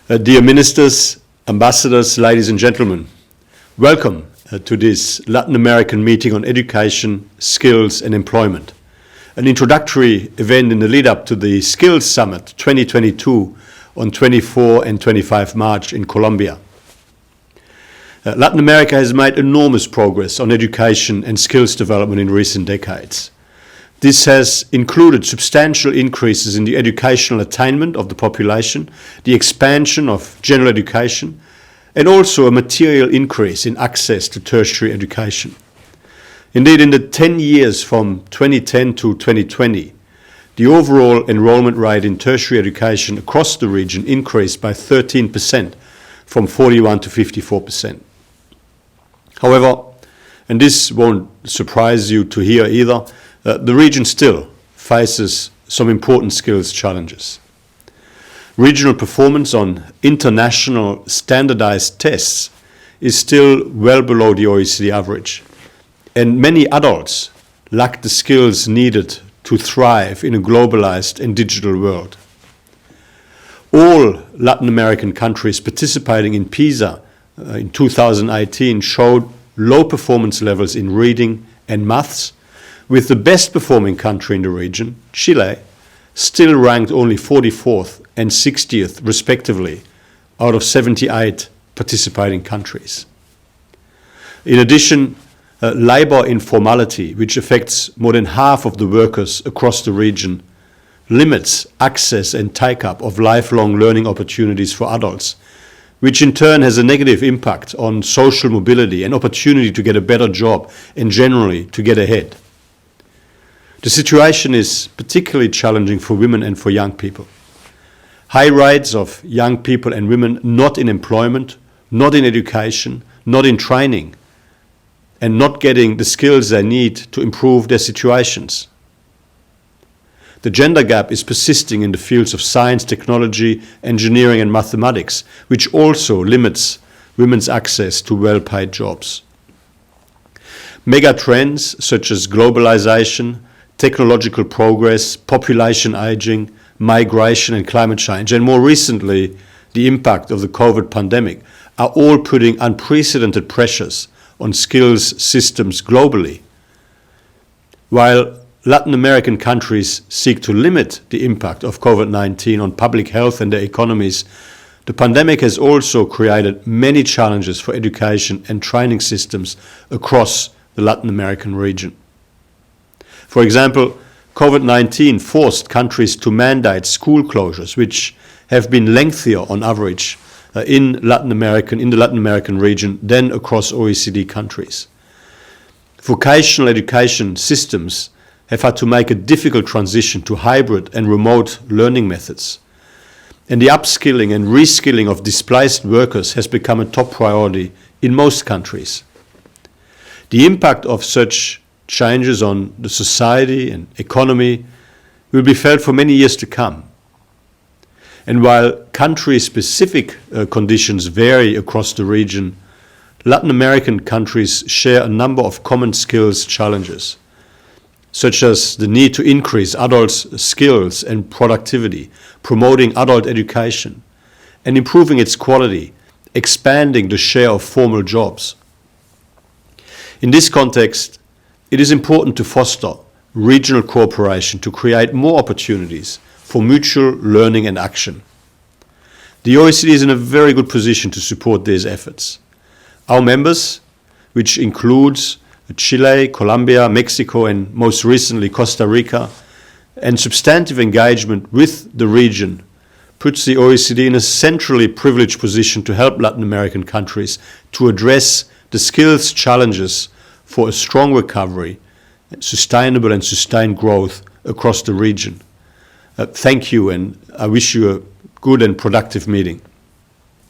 Dear ministers, ambassadors, ladies and gentlemen, welcome to this Latin American meeting on education, skills and employment, an introductory event in the lead up to the Skills Summit 2022 on 24 and 25 March in Colombia. Latin America has made enormous progress on education and skills development in recent decades. This has included substantial increases in the educational attainment of the population, the expansion of general education, and also a material increase in access to tertiary education. Indeed, in the 10 years from 2010 to 2020, the overall enrollment rate in tertiary education across the region increased by 13%, from 41% to 54%. However, and this won't surprise you to hear either, the region still faces some important skills challenges. Regional performance on international standardized tests is still well below the OECD average, and many adults lack the skills needed to thrive in a globalized and digital world. All Latin American countries participating in PISA in 2018 showed low performance levels in reading and maths, with the best performing country in the region, Chile, still ranked only 44th and 60th respectively out of 78 participating countries. In addition, labor informality, which affects more than half of the workers across the region, limits access and take-up of lifelong learning opportunities for adults, which in turn has a negative impact on social mobility and opportunity to get a better job and generally to get ahead. The situation is particularly challenging for women and for young people. High rates of young people and women not in employment, not in education, not in training, and not getting the skills they need to improve their situations. The gender gap is persisting in the fields of science, technology, engineering and mathematics, which also limits women's access to well-paid jobs. Mega trends such as globalization, technological progress, population aging, migration and climate change, and more recently, the impact of the COVID pandemic, are all putting unprecedented pressures on skills systems globally. While Latin American countries seek to limit the impact of COVID-19 on public health and their economies, the pandemic has also created many challenges for education and training systems across the Latin American region. For example, COVID-19 forced countries to mandate school closures, which have been lengthier on average in the Latin American region than across OECD countries. Vocational education systems have had to make a difficult transition to hybrid and remote learning methods. And the upskilling and reskilling of displaced workers has become a top priority in most countries. The impact of such changes on the society and economy will be felt for many years to come. And while country-specific conditions vary across the region, Latin American countries share a number of common skills challenges, such as the need to increase adults' skills and productivity, promoting adult education, and improving its quality, expanding the share of formal jobs. In this context, it is important to foster regional cooperation to create more opportunities for mutual learning and action. The OECD is in a very good position to support these efforts. Our members, which includes Chile, Colombia, Mexico, and most recently Costa Rica, and substantive engagement with the region, puts the OECD in a centrally privileged position to help Latin American countries to address the skills challenges for a strong recovery, sustainable and sustained growth across the region. Thank you, and I wish you a good and productive meeting.